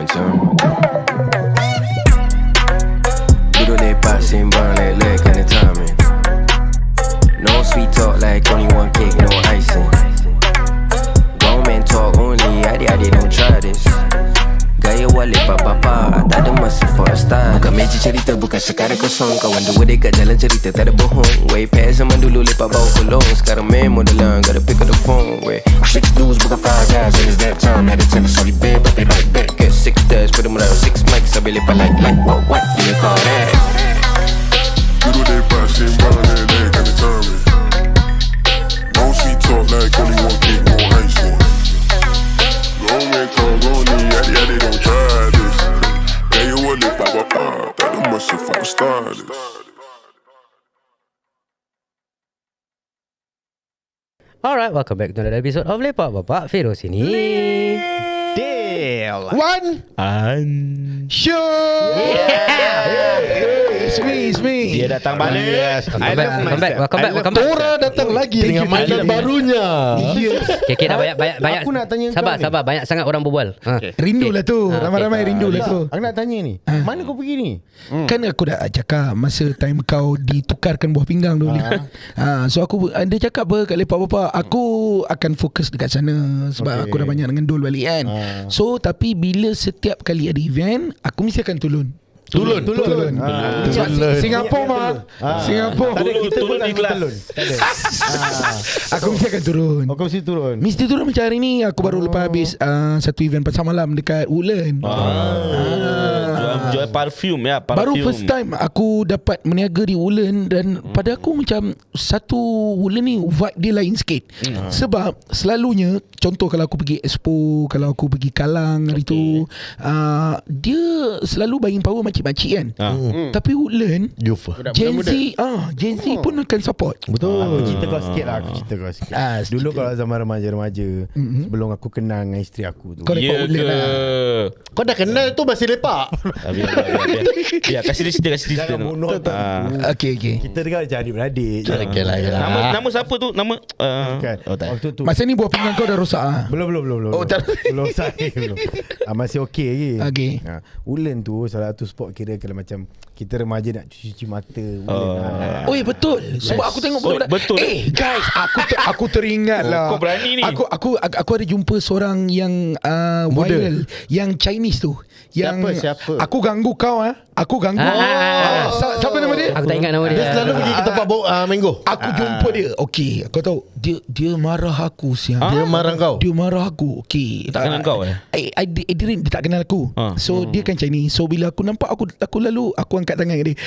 talking to me. Duduk lepak sembang lek-lek kena timing. No sweet talk like only one cake, no icing. Grown man talk only, adik-adik don't try this. Gaya walik papa-papa, tak ada masa for a start. Bukan meja cerita, bukan sekarang kosong. Kawan dua dekat jalan cerita, tak ada bohong. Way past zaman dulu lepak bau kolong. Sekarang memo dalam, gotta pick up the phone. Way 6 dudes, bukan 5 guys, and it's that time. Had to tell us all you bad, but they like back. Get 6 dash, put them around 6 mics. Sambil lepak like, what do you call that? Duduk lepak sembang lek-lek kena timing. No sweet talk like only one cake, no icing. Grown man talk only, adik-adik don't try this. Gaya walik papa-papa, tak ada masa for a start this. Alright, welcome back to another episode of Lepak Bapak. Feroz sini. Dale. One show. It's me. Dia datang balik. Welcome back. Tora datang lagi dengan mainan barunya. Okay, dah banyak. Aku nak tanya kau ni. Sabar, banyak sangat orang berbual. Rindu lah tu. Ramai-ramai rindu lah tu. Aku nak tanya ni. Mana kau pergi ni? Kan aku dah cakap masa time kau ditukarkan buah pinggang dulu. So aku dia cakap kat lepak bapak, aku akan fokus dekat sana sebab aku dah banyak dengan Dol balik kan. So tapi bila setiap kali ada event, aku mesti akan turun. Singapura mah. Singapura. Tak ada kita pun tak turun. Tak ada. Aku mesti akan turun. Kau mesti turun. Mesti turun macam hari ni. Aku baru lepas habis satu event pasar malam dekat Woodland. Jual parfum ya. Baru first time aku dapat meniaga di Woodland. Dan pada aku macam satu Woodland ni vibe dia lain sikit. Sebab selalunya, contoh kalau aku pergi Expo, kalau aku pergi Kalang hari tu, dia selalu buying power makcik-makcik kan. Tapi Woodland Gen Z pun akan support. Betul. Aku cerita kau sikit lah. Dulu kalau zaman remaja-remaja, sebelum aku kenal dengan isteri aku tu, Kau lepak Woodland lah. kau dah kenal tu masih lepak. Biar kasih dia cerita. Jangan bunuh tu. Okay. Kita dekat macam adik-beradik. Nama siapa tu? Nama Kan. Waktu tu Masa ni buah pinggang kau dah rosak ah. Belum. Oh, tak. Belum saya belum. Masih okey lagi. Okey. Woodland tu salah satu spot kira kalau macam kita remaja nak cuci mata Woodland. Oh betul. Sebab aku tengok budak-budak. Betul. Guys, aku teringat lah. Kau berani ni. Aku ada jumpa seorang yang viral, yang Chinese tu. Yang Siapa? Aku ganggu kau Aku ganggu. Siapa nama dia? Aku tak ingat nama dia. Dia selalu pergi ke tempat mango. Aku jumpa dia. Okey, kau tahu dia marah aku siang. Dia marah kau. Dia marah aku. Okey. Tak kenal kau Dia tak kenal aku. So dia kan Chinese. So bila aku nampak aku lalu aku angkat tangan kat dia.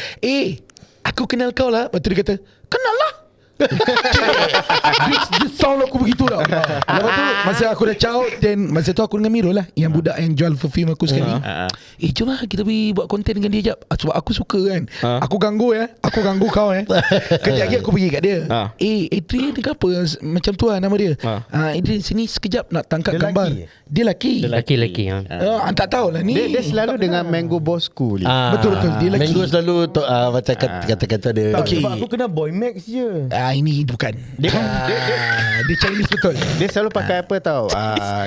Aku kenal kau lah. Lepas tu dia kata, kenal lah. dia sound aku begitu tau. Lepas tu masa aku dah caut, then masa tu aku dengan Miro lah, yang budak yang jual perfume aku sekali. Jom lah kita pergi buat konten dengan dia jap. Sebab aku suka kan. Aku ganggu kau Kejap lagi aku pergi kat dia. Adrian dia apa macam tu lah nama dia. Adrian sini sekejap nak tangkap Dia gambar. Dia laki. Laki-laki. Tak tahu lah ni. Dia selalu dengan mango bosku ni. Betul dia laki. Mango selalu macam kata-kata dia. Sebab aku kenal Boy Max je. Ini bukan. Dia Chinese betul. Dia selalu pakai apa tau?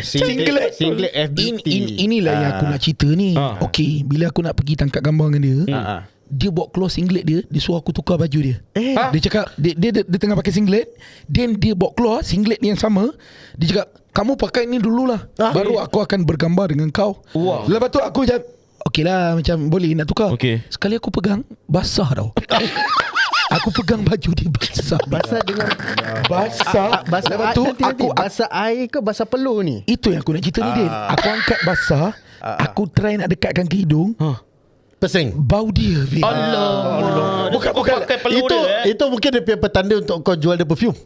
Singlet FBT. Inilah yang aku nak cerita ni. Okey, bila aku nak pergi tangkap gambar dengan dia, dia bawa keluar singlet dia suruh aku tukar baju dia. Dia cakap dia tengah pakai singlet, then dia bawa keluar singlet yang sama. Dia cakap, kamu pakai ni dululah, baru aku akan bergambar dengan kau. Lepas tu aku macam, okey lah, macam boleh nak tukar. Sekali aku pegang, basah tau. Aku pegang baju dia basah. Basah dengan basah. Lepas tu aku basah air ke basah peluh ni? Itu yang aku nak cerita ni, Din. Aku angkat basah, aku try nak dekatkan ke hidung. Pesing. Bau dia, Din. Allah. Bukan pakai peluh dia. Itu mungkin dia punya petanda untuk kau jual dia perfume.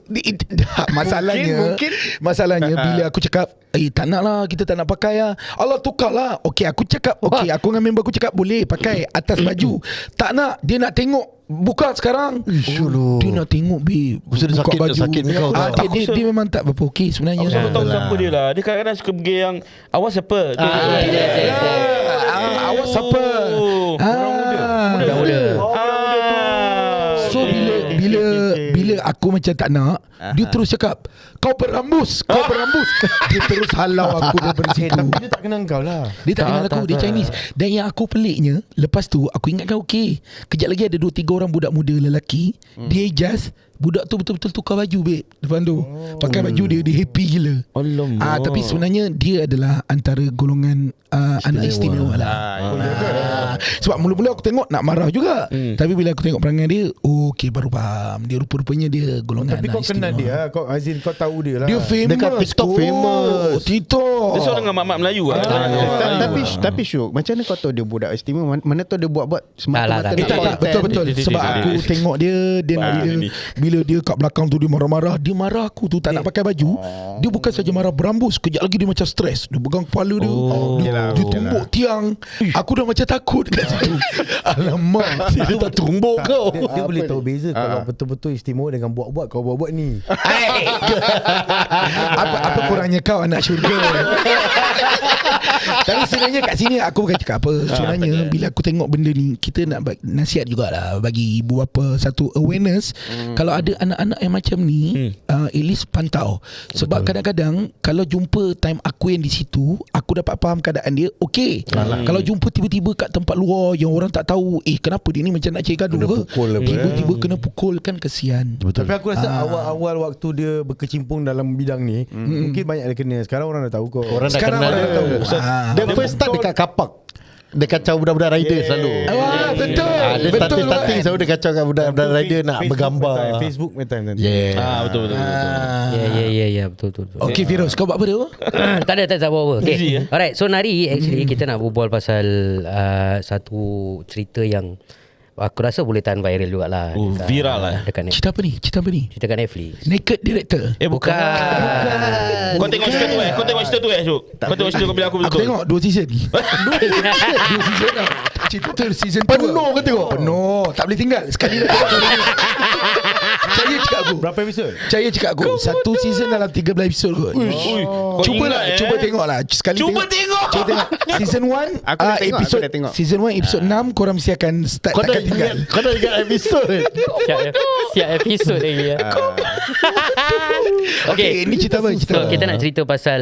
Masalahnya bila aku cakap, tak nak lah, kita tak nak pakai lah. Allah, tukar lah. Okey, aku cakap, aku dengan member aku cakap boleh pakai atas baju. Tak nak, dia nak tengok. Buka sekarang. Dia nak tengok, babe. Dia buka baju. sakit kau. Dia memang tak berapa okey sebenarnya. Aku tahu siapa dia lah. Dia kadang-kadang suka pergi yang awas siapa. Awas siapa. Muda. So bila aku macam tak nak, dia terus cakap, kau berambus. Dia terus halau aku daripada situ. Tapi dia tak kenal kau lah. Dia tak kenal aku, dia Chinese. Dan yang aku peliknya, lepas tu aku ingatkan okey. Kejap lagi ada 2-3 orang budak muda lelaki. Dia just budak tu betul-betul tukar baju babe depan tu. Pakai baju dia happy gila. Tapi sebenarnya dia adalah antara golongan anak istimewa lah. Sebab mula-mula aku tengok nak marah juga. Tapi bila aku tengok perangai dia, okey baru faham. Dia rupa-rupanya dia golongan Tapi anak kau kenal istimewa. dia, kau Azin, kau tahu dia lah. Dia famous. Dekat TikTok famous. TikTok. Dia seorang dengan mak-mak Melayu lah. Tapi Syuk, macam mana kau tahu dia budak istimewa? Mana tahu dia buat semata-mata Tak, Tak, betul-betul. Sebab aku tengok dia bila dia kat belakang tu dia marah-marah. Dia marah aku tu tak nak pakai baju. Dia bukan saja marah berambus. Kejap lagi dia macam stres. Dia pegang kepala dia. Dia tumbuk tiang. Aku dah macam takut kat situ. Alamak, dia tak tumbuk kau. Dia boleh tahu beza kalau betul-betul istimewa dengan buat-buat kau buat-buat ni. Apa kurangnya kau anak syurga? Tapi sebenarnya kat sini aku bukan cakap apa. Sebenarnya bila aku tengok benda ni, kita nak nasihat jugalah bagi ibu bapa satu awareness. Kalau ada anak-anak yang macam ni, at least pantau. Sebab kadang-kadang kalau jumpa time aku yang di situ, aku dapat faham keadaan dia, okey. Kalau jumpa tiba-tiba kat tempat luar yang orang tak tahu, kenapa dia ni macam nak cari gaduh ke? Tiba-tiba kena pukul, kan kesian. Tapi aku rasa awal-awal waktu dia berkecimpung dalam bidang ni, mungkin banyak dia kena. Sekarang orang dah tahu kau. Orang dah Sekarang kenal orang dia. dah tahu. Dia first start dekat kapak. Dia kacau budak-budak rider selalu. Betul. Dia starting selalu dia kacau kat budak-budak rider nak Facebook bergambar. Facebook time. Betul. Ya, betul. Okey Firoz, kau buat apa tu? Tak ada buat apa. Okay. Easy, Alright, so Nari actually kita nak berbual pasal satu cerita yang aku rasa boleh tahan viral jugalah. Viral lah. Dekat Netflix. Cerita apa ni? Cerita kat Netflix. Naked Director. Bukan. Kau tengok cerita tu Kau tengok cerita tu Syuk. Kau tengok cerita kau bila aku Aku betul. tengok 2 season. 2 season dah. Cerita tu season 2. Penuh ke tengok? Penuh. Tak boleh tinggal. Sekali dah. Percaya cakap aku. Berapa episod? Percaya cakap aku. Satu season dalam 13 episod kot. Cuba tengok lah. Sekali Cuba tengok. Season 1 Aku dah tengok, episod aku dah tengok. Season 1 episod 6 korang mesti akan start Kau dah takkan tinggal. ingat, kau dah ingat episod. Siap episod lagi ya. Okay, ni cerita apa? So, kita nak cerita pasal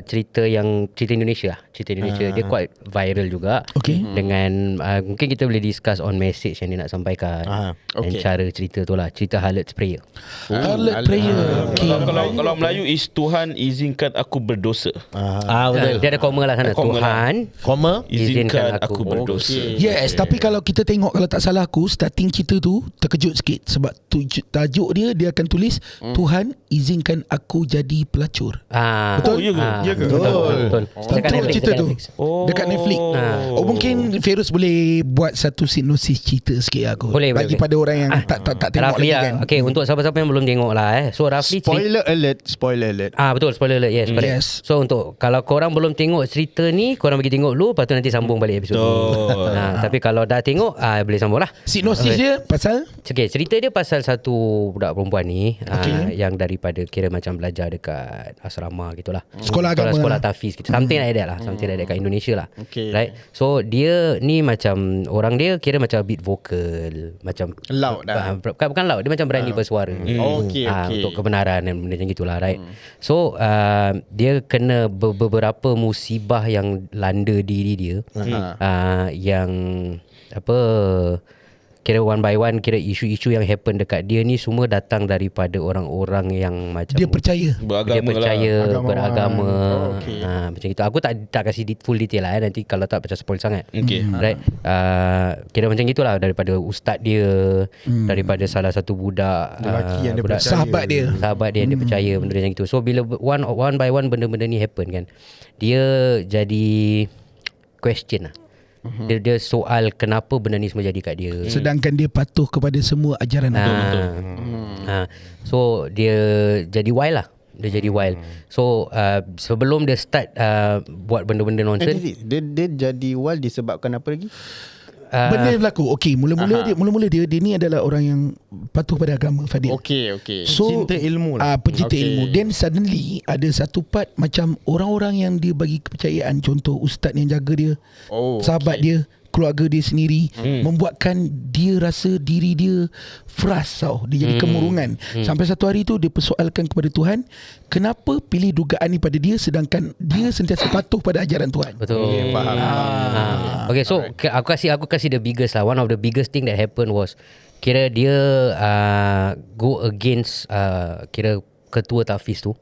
cerita Indonesia lah. Cerita Indonesia dia quite viral juga. Okay. Dengan mungkin kita boleh discuss on message yang dia nak sampaikan. Dan cara cerita tu lah. Cerita Harlot Prayer. Harlot Prayer. Okay. Kalau Melayu is Tuhan izinkan aku berdosa. Betul. Dia ada koma lah sana. Koma Tuhan Koma. Izinkan aku berdosa. Yes, tapi kalau kita tengok, kalau tak salah aku, starting cerita tu terkejut sikit. Sebab tajuk dia akan tulis Tuhan izinkan aku jadi pelacur. Betul? Ya ke? Betul. Dekat Betul Netflix, cerita dekat tu. Netflix. Dekat Netflix. Mungkin Feroz boleh buat satu sinopsis cerita sikit aku. Boleh. Bagi pada orang yang tak tengok Roughly lagi kan. Okay, untuk siapa-siapa yang belum tengok lah So roughly Spoiler alert. betul, spoiler alert. Yes, correct. Yes. So untuk kalau korang belum tengok cerita ni, korang pergi tengok dulu, lepas tu nanti sambung balik episod tu. Tapi kalau dah tengok, boleh sambung lah. Sinopsis dia pasal Okay, cerita dia pasal satu budak perempuan ni yang daripada kira macam belajar dekat asrama gitulah. Sekolah agama Sekolah lah. tafiz gitu. Something like that lah. Something like that kat Indonesia lah. Right? So dia ni macam orang dia kira macam a bit vocal, macam Loud dah. bukan loud, dia macam berani bersuara. Okay. Untuk kebenaran dan benda macam gitulah, right? So dia kena beberapa musibah yang landa diri dia. Yang apa, kira one by one, kira isu-isu yang happen dekat dia ni semua datang daripada orang-orang yang macam dia percaya. beragama. Macam itu. Aku tak kasih full detail lah nanti kalau tak macam spoil sangat. Right? Kira macam gitulah, daripada ustaz dia, daripada salah satu budak Lelaki yang dia percaya. sahabat dia dia percaya benda macam gitu. So bila one by one benda-benda ni happen kan, dia jadi question lah. Dia soal kenapa benda ni semua jadi kat dia. Sedangkan dia patuh kepada semua ajaran agama. So dia jadi wild lah. Dia jadi wild. So sebelum dia start buat benda-benda nonsense, Dia jadi wild disebabkan apa lagi? Benda yang berlaku. Okey, mula-mula dia ni adalah orang yang patuh pada agama, Fadil. Okay. So Pencinta ilmu lah. Pencinta ilmu. Then suddenly ada satu part macam orang-orang yang dia bagi kepercayaan, contoh ustaz yang jaga dia, sahabat dia, keluarga dia sendiri, membuatkan dia rasa diri dia frust tau. Dia jadi kemurungan. Sampai satu hari tu dia persoalkan kepada Tuhan, kenapa pilih dugaan ni pada dia sedangkan dia sentiasa patuh pada ajaran Tuhan. Betul. Okay, so aku kasih the biggest lah. One of the biggest thing that happened was kira dia go against kira ketua tahfiz tu.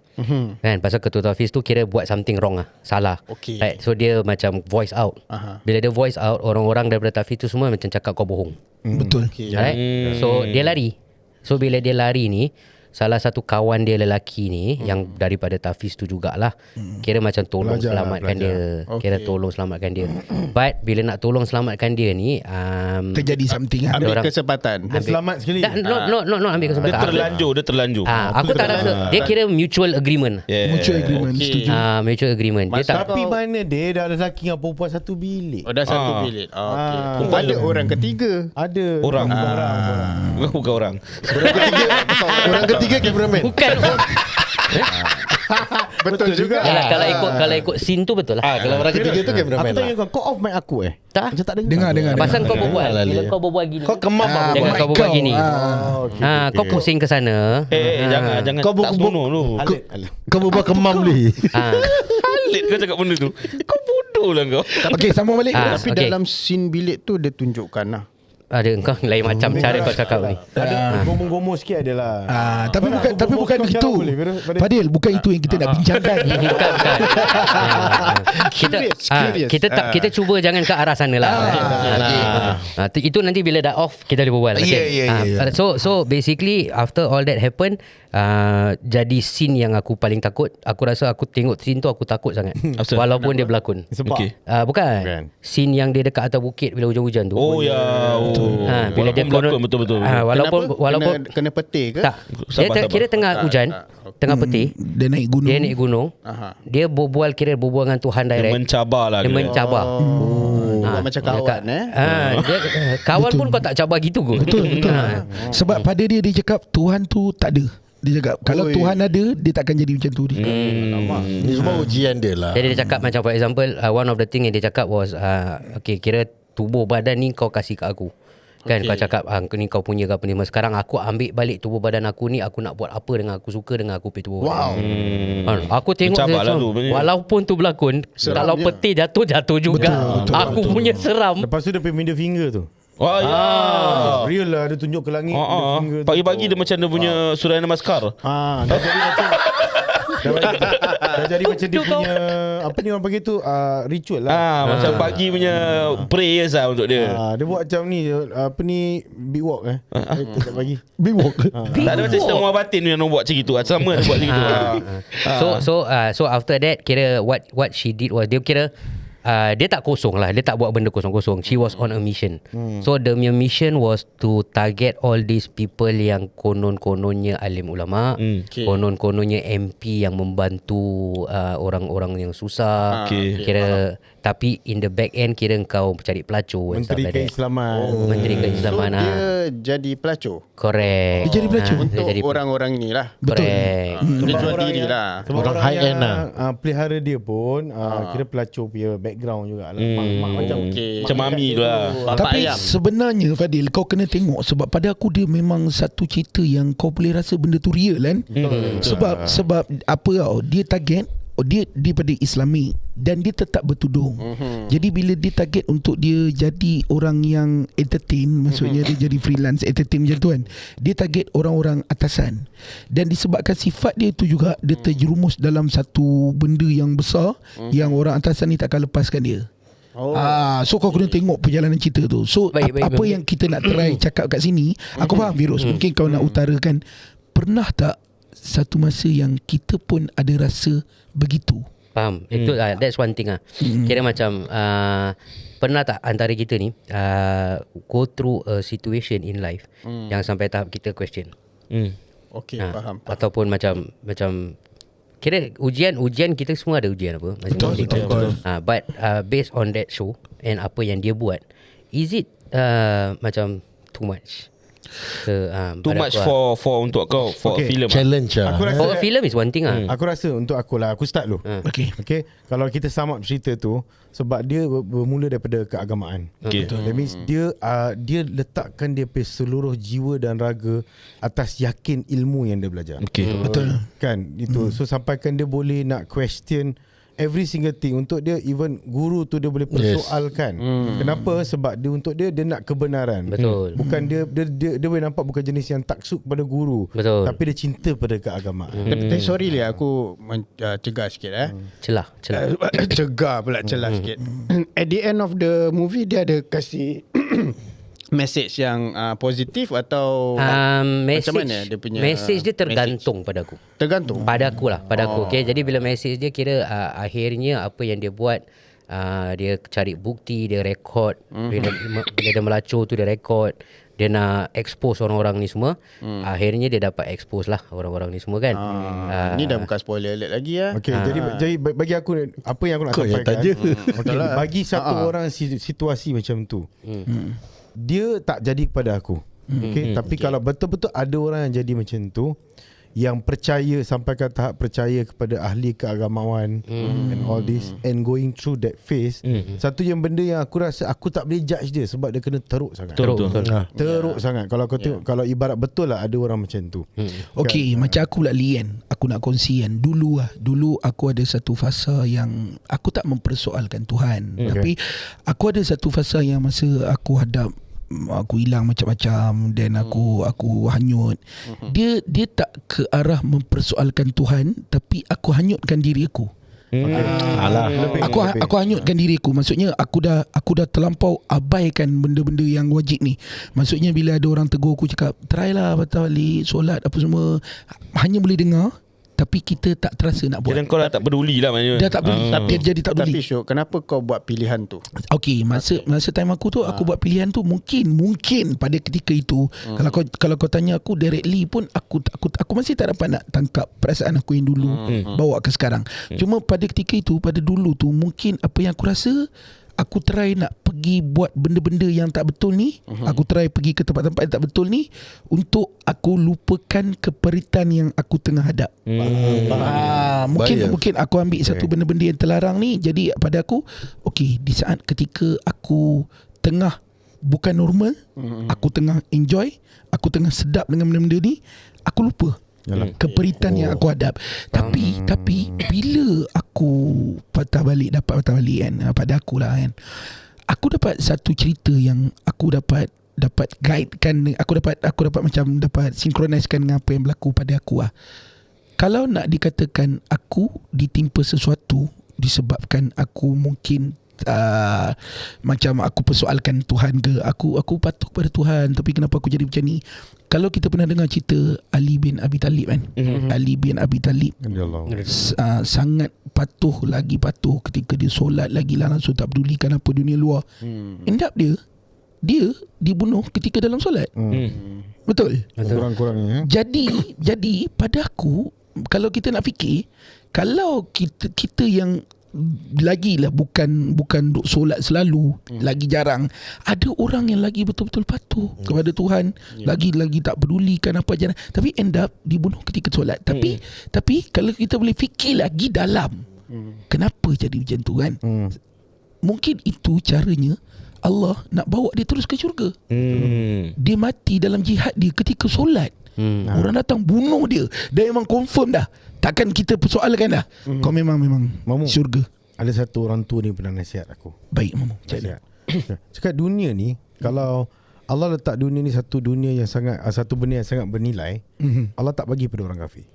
Kan, pasal ketua tahfiz tu kira buat something wrong lah, salah. Okay. Right? So dia macam voice out. Bila dia voice out, orang-orang daripada tahfiz tu semua macam cakap kau bohong. Betul. Right? So dia lari. So bila dia lari ni, salah satu kawan dia lelaki ni yang daripada tahfiz tu jugalah, kira macam tolong selamatkan dia. Kira tolong selamatkan dia. But bila nak tolong selamatkan dia ni, terjadi something. Ambil kesempatan. Dia selamat sekali. No ambil kesempatan. Dia terlanjur. Aku tak rasa. Dia kira mutual agreement. Mutual agreement. Setuju. Mutual agreement. Dia tak. Tapi mana dia dah ada lelaki dengan perempuan satu bilik. Oh, dah satu bilik. Ada orang ketiga. Ada. Orang. Bukan orang. Orang ketiga cameraman. Bukan. Betul juga. Yalah, kalau ikut scene tu betul lah. Kalau orang ketiga tu cameraman Aku lah. tanya kau off mic aku Tak. Macam tak dengar. Dengar. Pasal kau berbual. Dengar lah, Bila Lee. kau berbual gini. Kau kemam apa? Jangan kau berbual gini. Kau Okay. pusing ke sana. Jangan Kau tak senonoh tu. Kau berbual kemam ni. Alit kau cakap benda tu. Kau bodoh lah kau. Okay, sambung balik. Tapi Okay. dalam scene bilik tu dia tunjukkan lah. Ada kau lain macam cara kau cakap ni. Ada gomo-gomo sikit adalah. Tapi bukan itu. Fadil, bukan itu yang kita nak bincangkan. Bukan. Kita cuba jangan ke arah sana lah. Itu nanti bila dah off kita boleh berbual. Yeah. So basically after all that happen, jadi scene yang aku paling takut. Aku rasa aku tengok scene tu aku takut sangat. Walaupun dia berlakon. Sebab Bukan. Scene yang dia dekat atas bukit bila hujan-hujan tu. Oh ya. Bila dia berlakon betul-betul. Walaupun kena peti ke? tak. Dia kira tengah hujan, tengah peti. Dia naik gunung. Dia naik gunung. Dia berbual dengan Tuhan Dia direct. mencabar lah. Dia mencabar. Buat macam kawan Dia, kawan pun kau tak cabar gitu ke? Betul. Sebab pada dia cakap Tuhan tu tak ada. Dia cakap kalau Tuhan ada, dia takkan jadi macam tu. Ini semua ujian dia lah. Jadi dia cakap macam for example, one of the thing yang dia cakap was okay, kira tubuh badan ni kau kasih kat aku. Kan kau cakap ni kau punya ke apa ni. Sekarang aku ambil balik tubuh badan aku ni, aku nak buat apa dengan aku suka dengan aku punya tubuh badan. Aku tengok Mencabar dia lah tu, walaupun tu berlakon, kalau peti jatuh juga. Betul. Aku punya seram. Lepas tu dia pergi middle finger tu. Wah ya. Real lah, dia tunjuk ke langit. middle finger tu. Pagi-pagi dia macam dia punya surah namaskar. Dah jadi macam dah jadi macam dia punya apa ni orang panggil tu ritual lah. Macam pagi punya prayers lah untuk dia. Dia buat macam ni apa ni big walk setiap pagi. Big walk. Tak ada macam cerita Muar Batin yang buat macam itu. Sama dia buat macam itu. So after that, kira what she did was dia kira dia tak kosong lah. Dia tak buat benda kosong-kosong. She was on a mission. So the mission was to target all these people yang konon-kononnya alim ulama, konon-kononnya MP yang membantu orang-orang yang susah. Kira tapi in the back end kira kau cari pelacur. Menteri Keislaman. Menteri Keislaman. So dia jadi pelacur. Correct. Dia jadi pelacur. Untuk orang-orang ni lah. Correct. Dia jual diri lah. Orang high end lah. Pelihara dia pun kira pelacur punya background jugalah. Mak macam Macam mami tu lah. Tapi sebenarnya Fadil, kau kena tengok. Sebab pada aku dia memang satu cerita yang kau boleh rasa benda tu real kan. Sebab apa tau, dia target dia daripada Islamik dan dia tetap bertudung. Jadi bila dia target untuk dia jadi orang yang entertain, maksudnya dia jadi freelance entertain macam tu kan, dia target orang-orang atasan. Dan disebabkan sifat dia tu juga, dia terjerumus dalam satu benda yang besar yang orang atasan ni takkan lepaskan dia. So kau kena tengok perjalanan cerita tu. So Baik. apa yang kita nak try cakap kat sini, aku faham Virus, mungkin kau nak utarakan, pernah tak satu masa yang kita pun ada rasa begitu? Faham. Itu that's one thing Kira macam pernah tak antara kita ni go through a situation in life yang sampai tahap kita question. Okey, faham. Ataupun macam kira ujian kita semua ada ujian apa masing-masing. Betul. But based on that show and apa yang dia buat, is it macam too much? Too much for untuk kau for Okay. film. Challenge lah. Aku rasa For a film is one thing Aku rasa untuk aku lah, aku start dulu. Okay. Kalau kita sum up cerita tu, sebab dia bermula daripada keagamaan. Okay. That means dia letakkan dia punya seluruh jiwa dan raga atas yakin ilmu yang dia belajar. Okay. Betul. Kan itu. So sampaikan dia boleh nak question every single thing. Untuk dia, even guru tu dia boleh persoalkan. Kenapa? Sebab dia nak kebenaran. Betul. Bukan dia boleh nampak bukan jenis yang taksub kepada guru. Betul. Tapi dia cinta pada keagamaan. Tapi sorry lah, aku cegah sikit Celah. Cegah pula, celah sikit. At the end of the movie, dia ada kasih message yang positif atau Message, macam mana dia punya message dia tergantung pada aku. Tergantung. Pada aku. Okay, jadi bila message dia kira akhirnya apa yang dia buat, dia cari bukti, dia rekod. Bila dia melacur tu dia rekod. Dia nak expose orang-orang ni semua. Akhirnya dia dapat expose lah orang-orang ni semua kan. Ni dah bukan spoiler alert lagi ya. Okay, jadi bagi aku, apa yang aku nak sampaikan, okay, bagi satu orang situasi macam tu, dia tak jadi kepada aku. Okay, tapi kalau betul-betul ada orang yang jadi macam tu, yang percaya sampai ke tahap percaya kepada ahli keagamaan and all this, and going through that phase, satu yang benda yang aku rasa aku tak boleh judge dia sebab dia kena teruk sangat. Teruk sangat. Kalau kau tengok, kalau ibarat betul lah ada orang macam tu. Okay, macam aku pula Lian, aku nak kongsi kan. Dulu aku ada satu fasa yang aku tak mempersoalkan Tuhan. Tapi aku ada satu fasa yang masa aku hadap, aku hilang macam-macam dan aku hanyut. Dia tak ke arah mempersoalkan Tuhan, tapi aku hanyutkan diri aku. Aku hanyutkan diri aku. Maksudnya aku dah terlampau abaikan benda-benda yang wajib ni. Maksudnya bila ada orang tegur aku, cakap try lah batal balik solat apa semua, hanya boleh dengar tapi kita tak terasa nak buat. Kira kau dah tak peduli lah maknanya. Dah tak peduli. Dia jadi tak peduli. Tapi Syuk, kenapa kau buat pilihan tu? Okay, masa time aku tu, aku buat pilihan tu mungkin pada ketika itu, kalau kau tanya aku directly pun, aku masih tak dapat nak tangkap perasaan aku yang dulu bawa ke sekarang. Cuma pada ketika itu, pada dulu tu, mungkin apa yang aku rasa, aku try nak pergi buat benda-benda yang tak betul ni. Aku try pergi ke tempat-tempat yang tak betul ni untuk aku lupakan keperitan yang aku tengah hadap. Mungkin aku ambil satu benda-benda yang terlarang ni. Jadi pada aku, okay, di saat ketika aku tengah bukan normal, aku tengah enjoy, aku tengah sedap dengan benda-benda ni, aku lupa keperitan yang aku hadap. Tapi bila aku dapat patah balik kan, pada aku lah kan, aku dapat satu cerita yang aku dapat guidekan, aku dapat macam dapat synchroniskan dengan apa yang berlaku pada aku lah. Kalau nak dikatakan aku ditimpa sesuatu disebabkan aku mungkin macam aku persoalkan Tuhan ke, aku patuh pada Tuhan, tapi kenapa aku jadi macam ni? Kalau kita pernah dengar cerita Ali bin Abi Talib kan, Ali bin Abi Talib sangat patuh ketika dia solat lagi lah, langsung tak pedulikan apa dunia luar. End up dia dibunuh ketika dalam solat. Betul. Kurang-kurangnya. Jadi pada aku, kalau kita nak fikir, kalau kita yang lagilah bukan duk solat selalu, lagi jarang, ada orang yang lagi betul-betul patuh kepada Tuhan, lagi tak pedulikan apa ajaran, tapi end up dibunuh ketika solat. Tapi kalau kita boleh fikir lagi dalam, kenapa jadi macam tu kan? Mungkin itu caranya Allah nak bawa dia terus ke syurga. Dia mati dalam jihad dia ketika solat. Orang datang bunuh dia, dah memang confirm dah, takkan kita persoalkan dah. Kau memang Mamu, syurga. Ada satu orang tua ni pernah nasihat aku. Baik Mamu, cakap dunia ni, kalau Allah letak dunia ni satu dunia yang sangat, satu benda yang sangat bernilai, Allah tak bagi pada orang kafir.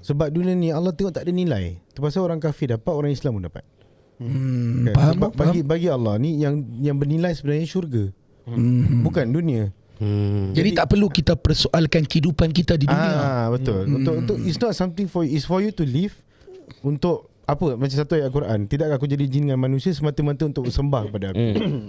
Sebab dunia ni Allah tengok tak ada nilai. Terpaksa orang kafir dapat, orang Islam pun dapat. Faham. Bagi Allah ni yang bernilai sebenarnya syurga, bukan dunia. Jadi tak perlu kita persoalkan kehidupan kita di dunia. Betul. Untuk it's not something for you, it's for you to live. Untuk apa? Macam satu ayat Al-Quran, tidakkah aku jadi jin dengan manusia semata-mata untuk sembah kepada aku.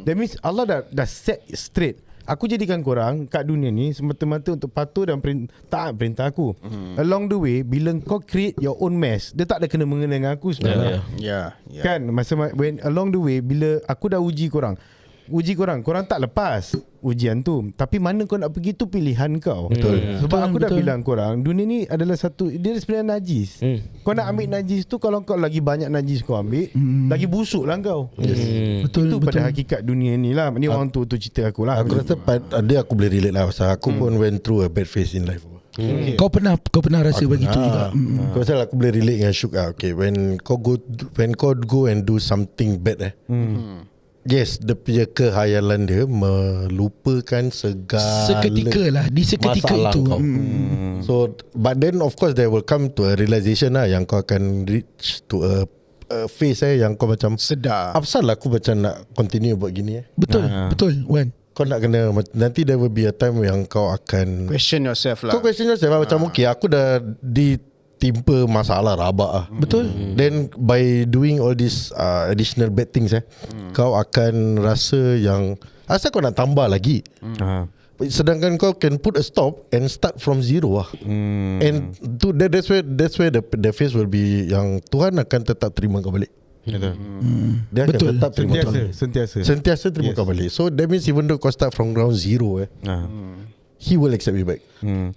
That means Allah dah set straight. Aku jadikan korang kat dunia ni semata-mata untuk patuh dan taat perintah aku. Along the way, bila kau create your own mess, dia tak ada kena mengena dengan aku sebenarnya. Yeah. Kan? When along the way, bila aku dah uji korang, uji korang tak lepas ujian tu, tapi mana kau nak pergi tu pilihan kau. Betul. Sebab aku dah Betul. bilang korang, dunia ni adalah satu, dia sebenarnya najis. Kau nak ambil najis tu, kalau kau lagi banyak najis kau ambil, lagi busuk lah kau. Betul, Itu pada hakikat dunia ni lah. Ni orang tu cerita aku lah. Aku rasa dia aku boleh relate lah. Pasal aku pun went through a bad phase in life. Kau pernah rasa begitu juga. Kau rasa aku boleh relate dengan Syuk lah. Okay, when kau go and do something bad yes, dia punya kehayalan dia melupakan segala Seketika lah, di seketika masalah itu. kau. So but then of course there will come to a realization lah, yang kau akan reach to a phase yang kau macam Sedar. apa salah aku macam nak continue buat gini Betul, betul, Wan. Kau nak kena, nanti there will be a time yang kau akan Question yourself lah. kau question yourself lah, macam okay, aku dah ditimpa masalah rabak lah. Betul. Then by doing all these additional bad things kau akan rasa yang asal kau nak tambah lagi. Sedangkan kau can put a stop and start from zero lah. And to that's where the phase will be yang Tuhan akan tetap terima kau balik. Dia akan Betul. tetap terima kau. Sentiasa Terima kau balik. So that means even though kau start from ground zero He will accept you back.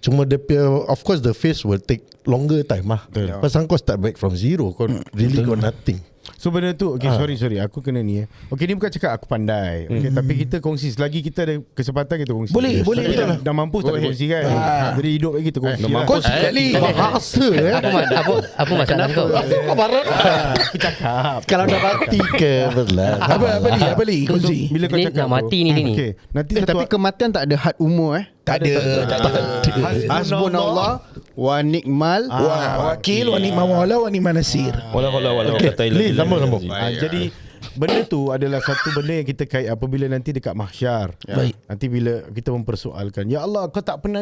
Cuma dia of course the phase will take longer time lah. Pasal kau start back from zero, kau really got nothing. So benda tu, okay, sorry aku kena ni. Okay, ni bukan cakap aku pandai, okay, tapi kita kongsi. Selagi kita ada kesempatan, kita kongsi. Boleh, boleh, Tapi betul dah, dah mampu tak kongsi kan. Jadi hidup lagi kita kongsi lah. Kau sekali. Bahasa Apa masalah kau? Kau barat. Aku cakap Kalau dah mati ke belah. Apa ni? Kongsi. bila kau Ni cakap nak mati ni dia ni. okay, nanti Tapi kematian tak ada had umur Tak ada. Hasbunallah wa ni'mal Wakil, wa ni'mal mawla, wa ni'mal nasir. Walau kata Please, sambung. jadi benda tu adalah satu benda yang kita kait apabila nanti dekat mahsyar. Baik. Nanti bila kita mempersoalkan, ya Allah, kau tak pernah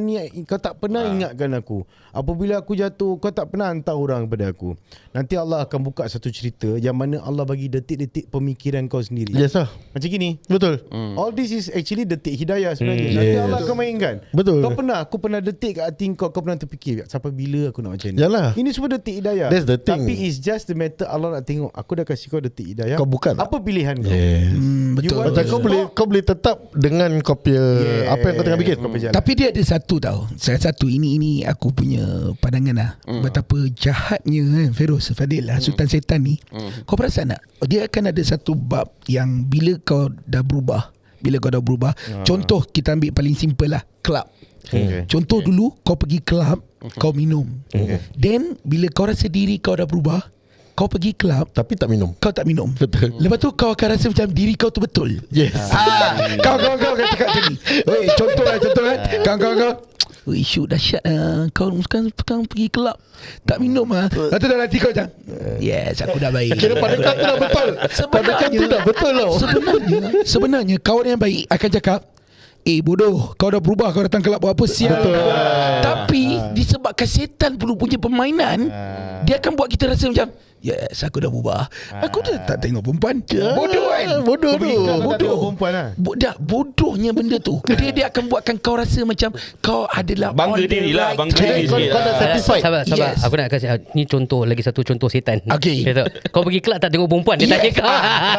ingatkan aku. Apabila aku jatuh, kau tak pernah hantar orang kepada aku. Nanti Allah akan buka satu cerita yang mana Allah bagi detik-detik pemikiran kau sendiri. Yes lah. Macam gini. Betul. All this is actually detik hidayah sebenarnya. Nanti Allah akan mainkan. Betul. Aku pernah detik kat hati kau pernah terfikir, sampai bila aku nak macam ni. Yalah. Ini semua detik hidayah. That's the thing. Tapi it's just the matter Allah nak tengok, aku dah kasih kau detik hidayah. Kau buka tak? Apa pilihan kau? Yes. You Betul. want Macam to kau boleh tetap dengan kau punya apa yang kau tengah bikin. Kau berjalan. Tapi dia ada satu tau. Satu ini aku punya pandangan lah. Betapa jahatnya Feroz Fadil lah, Sultan Setan ni. Kau perasan tak? Dia akan ada satu bab yang bila kau dah berubah. Contoh kita ambil paling simple lah, club. Contoh dulu kau pergi club, kau minum. Then bila kau rasa diri kau dah berubah, kau pergi club Tapi tak minum. kau tak minum. Betul. Lepas tu kau akan rasa macam diri kau tu betul. Yes. Kau akan cakap macam ni. Weh, contoh kan. Kau. Weh, shoot dahsyat lah. Kau sekarang pergi kelab tak minum lah. Lepas tu dalam hati kau macam, yes, aku dah baik. Kira pada kau tu dah betul. Pada kau tu dah betul tau. Sebenarnya kawan yang baik akan cakap, bodoh, kau dah berubah, kau datang kelab buat apa, sial. Tapi disebabkan setan perlu punya permainan, dia akan buat kita rasa macam, yes, aku dah berubah. Aku dah tak tengok perempuan. Bodoh kan? Bodoh tu. Bodoh perempuan lah. Bodohnya benda tu. Dia akan buatkan kau rasa macam kau adalah Bangga on the diri lah, right bangga track. diri sikit Kau dah satisfied. Sabar. Yes. Aku nak kasih ni contoh, lagi satu contoh setan. Okey. Dia tahu, kau pergi kelab tak tengok perempuan, dia tanya kau.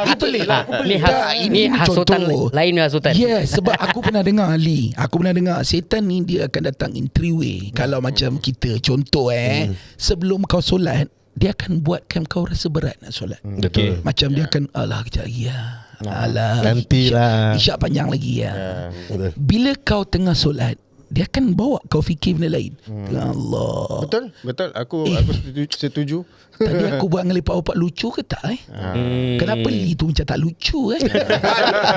Itu pelik lah. Ni hasutan lain ni hasutan. Yes, sebab aku pernah dengar Ali. Aku pernah dengar setan ni dia akan datang in three way. Kalau macam kita contoh sebelum kau solat, dia akan buatkan kau rasa berat nak solat. Betul. Macam dia akan alah kejap lagi lah. Alah, Nantilah. Isyak panjang lagi lah. Betul. Bila kau tengah solat, dia akan bawa kau fikir benda lain. Allah. Betul. Aku setuju. Tadi aku buat dengan lepak-lepak lucu ke tak Kenapa Lee tu macam tak lucu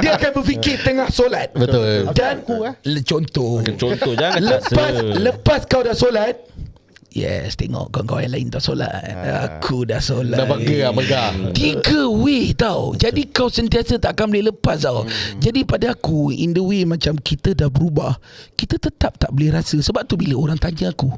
Dia akan berfikir tengah solat. Betul. Dan contoh jangan Lepas kau dah solat, yes, tengok kawan-kawan yang lain dah solat, aku dah solat. Dah bangga. 3 way tau. Jadi kau sentiasa tak akan boleh lepas tau. Jadi pada aku, in the way macam kita dah berubah, kita tetap tak boleh rasa. Sebab tu bila orang tanya aku,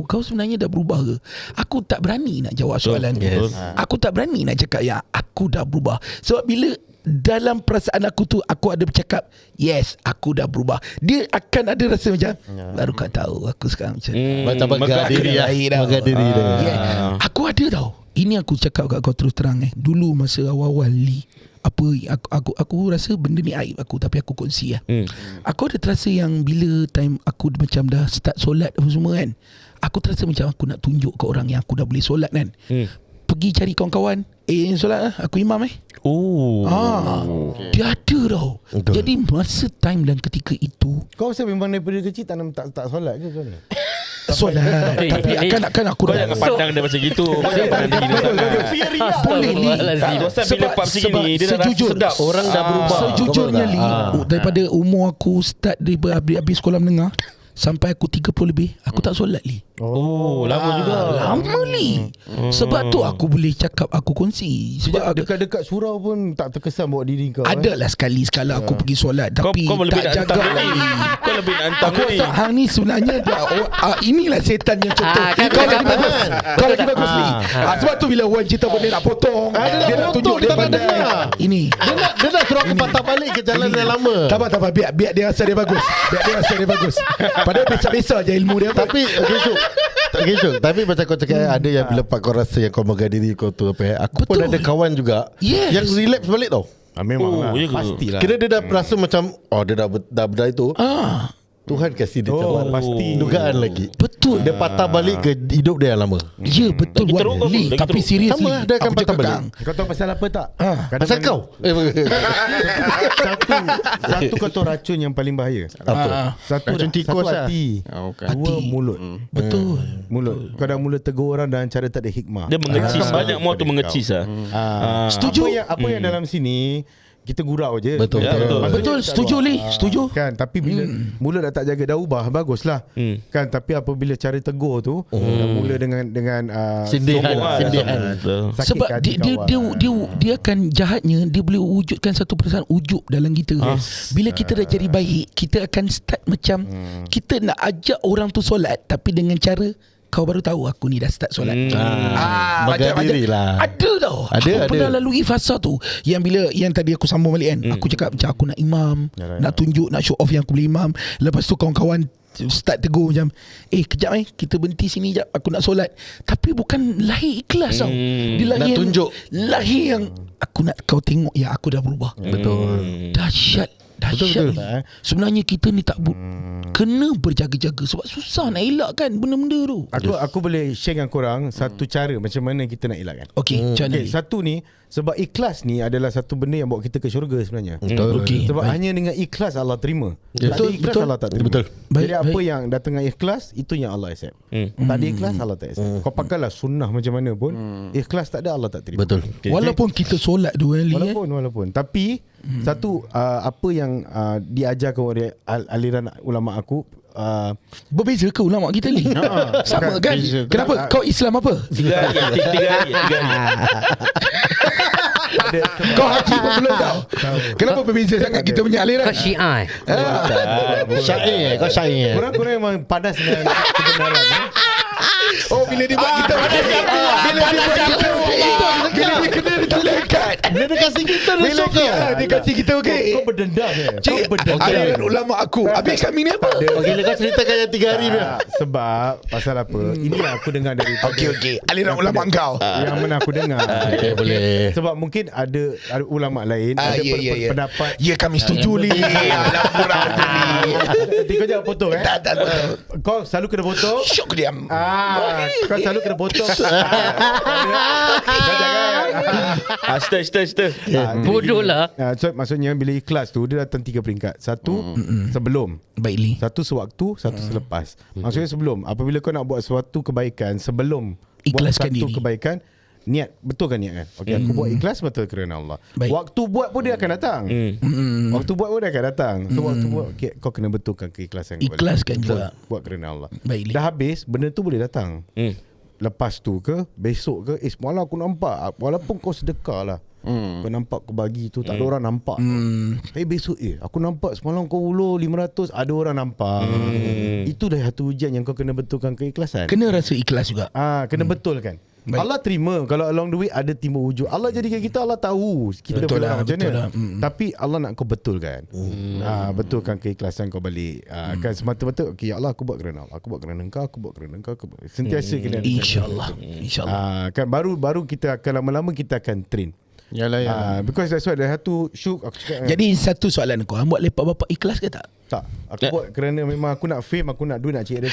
kau sebenarnya dah berubah ke? Aku tak berani nak jawab soalan tu. Aku tak berani nak cakap yang aku dah berubah. Sebab bila dalam perasaan aku tu, aku ada bercakap, yes, aku dah berubah, dia akan ada rasa macam, baru kau tahu aku sekarang macam Macam megah diri lah. Megah diri dia. Aku ada tau. Ini aku cakap kat kau terus terang Dulu masa awal-awal Lee, apa aku rasa benda ni aib aku, tapi aku kongsi lah. Aku ada terasa yang bila time aku macam dah start solat apa semua kan, aku terasa macam aku nak tunjuk ke orang yang aku dah boleh solat kan. Pergi cari kawan-kawan, solat lah, aku imam dia ada tau. Betul. Jadi masa time dan ketika itu Kau rasa memang daripada kecil tak solat ke macam mana? solat. Tapi akan aku Kau jangan pandang dia macam gitu. Kau jangan pandang diri dia sangat. boleh ni. Kau rasa bila pub sikit ni dia dah rasa sedap. Orang dah berubah. Sejujurnya Li, daripada umur aku start daripada habis sekolah menengah sampai aku 30 lebih, aku tak solat Li. Lama juga. Lama Li. Sebab tu aku boleh cakap, aku kongsi. Sebab Dekat-dekat surau pun tak terkesan bawa diri kau. adalah sekali-sekala aku pergi solat, tapi Kau lebih nak tak jaga hantam ni. lagi. Kau lebih nak hantam Aku ni. rasa hang ni sebenarnya inilah setan yang contoh. Kau lagi bagus. Kau lagi bagus Li. Sebab tu bila Wan cerita benda nak potong, dia nak tunjuk dia pandai. Ini. Dia nak suruh aku patah balik ke jalan yang lama. Tak apa, biar dia rasa dia bagus. Padahal biasa-biasa je ilmu dia. Tapi okay, Syuk. Tapi macam kau cakap ada yang bila kau rasa yang kau megang diri kau tu apa aku pun Betul. ada kawan juga yang relapse balik tau. Memang lah. ya ke? Pastilah. Kira dia dah rasa macam dia dah benda itu. Tuhan kasih dia cabaran. pasti. Dugaan lagi. Betul. Dia patah balik ke hidup dia yang lama. Ya betul Lagi teruk Wan. kau, Li, lagi tapi teruk. seriously Sama, dia akan aku patah cakap balik. kang, Kau tahu pasal apa tak? Pasal kau. Satu kau tahu racun yang paling bahaya. Satu Racun tikus lah. hati. Dua mulut. betul. Mulut. Kau dah mula tegur orang dengan cara tak ada hikmah. Dia mengecis. Banyak more tu mengecis lah. Setuju. Apa yang dalam sini kita gurau je. Betul. Ya, betul. Maksudnya Betul, tak setuju keluar. Li, setuju. Kan, tapi bila mulut dah tak jaga, dah ubah, baguslah. Kan, tapi apabila cara tegur tu dah mula dengan Sindihan. sakit Sebab hati kawan. dia akan jahatnya, dia boleh wujudkan satu perasaan ujub dalam kita. Bila kita dah jadi baik, kita akan start macam kita nak ajak orang tu solat, tapi dengan cara kau baru tahu aku ni dah start solat. Maga diri lah. Ada tau. Ada. Aku pernah lalui fasa tu. Yang bila yang tadi aku sambung balik kan, aku cakap macam aku nak imam, nak tunjuk, nak show off yang aku boleh imam. Lepas tu kawan-kawan start tegur macam, kejap kita berhenti sini jap, aku nak solat. Tapi bukan lahir ikhlas tau. Dia lahir Nak tunjuk. lahir yang aku nak kau tengok ya aku dah berubah. Betul. Dahsyat. Betul. Sebenarnya kita ni tak kena berjaga-jaga sebab susah nak elakkan benda-benda tu. Aku boleh share dengan korang satu cara macam mana kita nak elakkan. Okey, macam mana? Okay, satu ni, sebab ikhlas ni adalah satu benda yang bawa kita ke syurga sebenarnya. Betul. Okey. Sebab baik. hanya dengan ikhlas Allah terima. Tak Betul, ada ikhlas betul. Allah tak terima. Betul. Baik, Jadi apa baik. yang datang dengan ikhlas, itu yang Allah accept. Tak ada ikhlas, Allah tak accept. Kau pakailah sunnah macam mana pun, ikhlas tak ada, Allah tak terima. Betul. Walaupun kita solat tu Li, Walaupun Tapi satu apa yang diajarkan oleh aliran ulama aku, berbeza ke ulama kita ni? Sama kan? Kenapa? Kau Islam apa? 3 hari. Kau haji pun belum tahu. Kenapa berbeza sangat kita punya aliran? Kau Syiah Syair. Kau syair. Korang memang padas dengan kebenaran. Oh, bila dia buat kita bila dia kena ditelekat. Dia kasih kita Bila suka. dia kasih kita okey. Kau berdendam Cik, aliran ulama aku. Habis kami ni apa? Okey, kau ceritakan yang 3 hari dia. Sebab pasal apa? Ini yang aku dengar dari Okey. Aliran ulama kau. yang mana aku dengar. Okay, boleh. Sebab mungkin ada ulama lain ada pendapat. Ya, kami setuju Li. Nanti kau jangan potong Tak betul. Kau selalu kena potong. Syok diam. Kau selalu kena potong. Kau jangan. Cerita. Bodoh lah. So maksudnya bila ikhlas tu dia datang 3 peringkat. Satu sebelum, Baik Li. satu sewaktu, satu selepas. Maksudnya sebelum, apabila kau nak buat suatu kebaikan, sebelum Ikhlaskan buat satu diri. kebaikan, niat, betul kan niat kan? Okey, aku buat ikhlas betul kerana Allah. Baik. Waktu buat pun dia akan datang. Waktu buat pun dia akan datang. So waktu buat, okay, kau kena betulkan keikhlasan kau. Ikhlaskan juga. Buat kerana Allah. Baik Li. Dah habis, benda tu boleh datang. Lepas tu ke, besok ke, semalam aku nampak, walaupun kau sedekah lah, kau nampak kau bagi tu, tak ada orang nampak. Besok aku nampak semalam kau ulur 500, ada orang nampak. Itu dah satu ujian yang kau kena betulkan keikhlasan. Kena rasa ikhlas juga. Kena betulkan. Baik. Allah terima kalau along the way ada timbul wujud. Allah jadikan kita, Allah tahu kita Betul punya lah, macam betul mana. lah. Tapi Allah nak kau betulkan. Betulkan keikhlasan kau balik. Kan semata-mata okey ya Allah, aku buat kerana Allah, aku buat kerana engkau, aku buat kerana engkau, sentiasa kena. InsyaAllah. Kan baru kita akan lama-lama kita akan train. Yalah. Because that's why dah satu Syuk aku cakap Jadi satu soalan aku, buat lepak bapak ikhlas ke tak? tak. Aku buat kerana memang aku nak fame, aku nak duit, nak cik dia.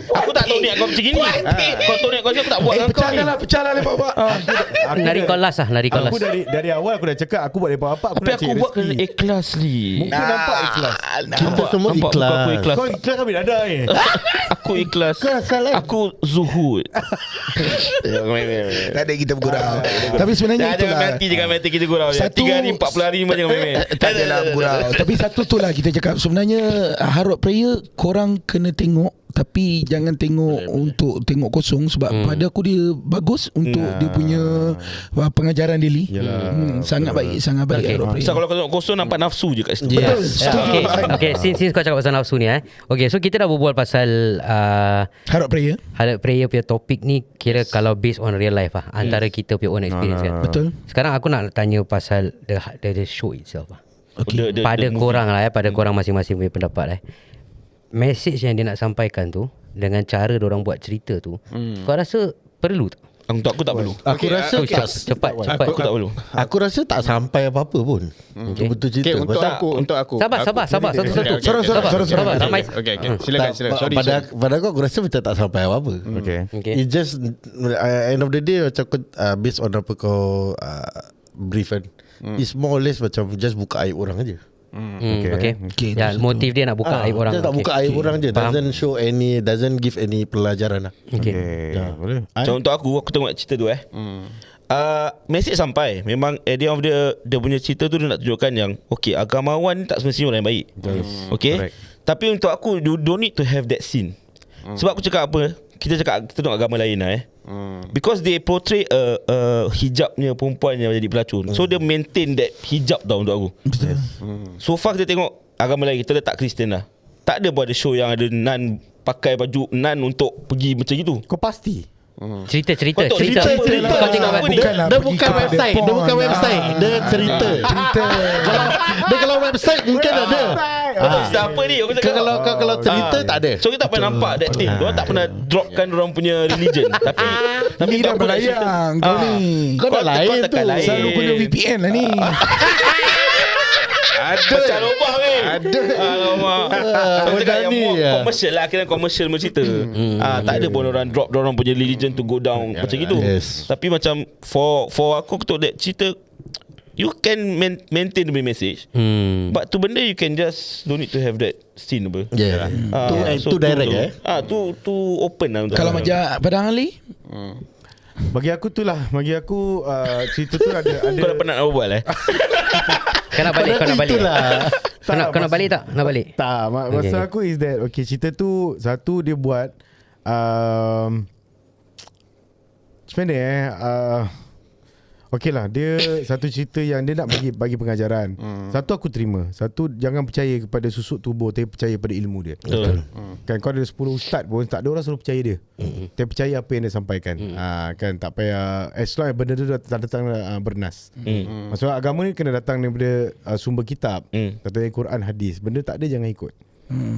Aku tak tahu niat kau macam gini. Kau tahu niat kau macam aku tak buat dengan kau ni. Pecah lah lepak bapak. Nari kau last lah, nari kau Aku last. dari awal aku dah cakap aku buat lepak bapak, aku Tapi nak aku cik buat rezeki. kena ikhlas ni. Mungkin nampak ikhlas. Kita semua Nampak muka aku ikhlas. ikhlas. Kau ikhlas kan bila ada ni. Aku ikhlas. Aku zuhud. Tak ada kita bergurau. Tapi sebenarnya itulah. Jangan mati kita gurau je. Satu- 3 hari 40 hari memang jangan main-main. Tak adalah bergurau. Tapi satu tu lah kita cakap, sebenarnya Hard Rock Prayer korang kena tengok, tapi jangan tengok untuk tengok kosong. Sebab pada aku dia bagus untuk dia punya pengajaran daily. Sangat baik, sangat baik. Okay. Hard Rock Prayer. So kalau kau tengok kosong nampak nafsu je kat situ. Yes. Okay, since kau cakap pasal nafsu ni Okay, so kita dah berbual pasal Hard Rock Prayer. Hard Rock Prayer punya topik ni kira kalau based on real life antara kita punya own experience kan. Betul. Sekarang aku nak tanya pasal the show itself Okay. pada korang lah pada korang masing-masing punya pendapat message yang dia nak sampaikan tu dengan cara diorang buat cerita tu, kau rasa perlu tak? Untuk aku tak perlu. Aku rasa Cepat. Aku tak perlu. Aku rasa tak sampai apa-apa pun. Betul cerita. Okay, untuk aku. Sabar satu-satu. Sabar. Ramai. Okay. Silakan. Sorry. Pada aku rasa macam tak sampai apa-apa. Okay. It just end of the day macam kau based on apa kau brief kan. It's more or less macam just buka aib orang aja. Okay. Ya, motif dia nak buka aib orang. Just tak buka aib orang je. Doesn't give any pelajaran lah. Okay. Boleh. Macam untuk aku tengok cerita tu message sampai. Memang at the end of dia punya cerita tu dia nak tunjukkan yang okay, agamawan tak semestinya orang yang baik. Okay. Correct. Tapi untuk aku you don't need to have that scene. Sebab aku cakap apa, kita tengok agama lain lah because they portray hijabnya perempuan yang jadi pelacur. So dia maintain that hijab tau untuk aku. So far kita tengok agama lain, kita letak Kristian lah, tak ada buat ada show yang ada nun pakai baju nun untuk pergi macam gitu. Kau pasti Cerita. Kau tahu Cerita. Kau tengok apa ni? Dia bukan website. Dia bukan website. Dia cerita. Dia kalau website mungkin ada. Cerita apa ni? Aku cakap Kalau cerita tak ada. So kita tak pernah nampak that thing. Diorang tak pernah dropkan diorang punya religion. Tapi Ni dah aku nak cerita. belayang kau ni. Kau dah lain tekan tu. lain. Selalu guna VPN lah ni. Pecah lubang ni. Ada. Alamak. So cakap yang ni, more commercial lah. Kira commercial cerita. Tak ada pun orang drop diorang punya religion to go down macam gitu. Yes. Tapi macam for aku untuk that cerita, you can maintain the message. But tu benda you can just don't need to have that scene apa. Yeah. Too direct tu open lah untuk Kalau aku. macam Padang Ali, Bagi aku tu lah. Bagi aku cerita tu ada Kau dah pernah nak berbual Kau nak balik Kau nak balik tak? Nak balik? Tak, maksud Okay. aku is that okay, cerita tu satu dia buat macam mana okey lah, dia satu cerita yang dia nak bagi pengajaran. Satu aku terima. Satu, jangan percaya kepada susuk tubuh, tapi percaya pada ilmu dia. Betul. Kan kau ada 10 ustaz pun tak ada orang selalu percaya dia. Dia percaya apa yang dia sampaikan. Kan tak payah, as long as benda tu datang bernas. Maksudnya agama ni kena datang daripada sumber kitab. Katanya Quran, hadis. Benda tak ada jangan ikut.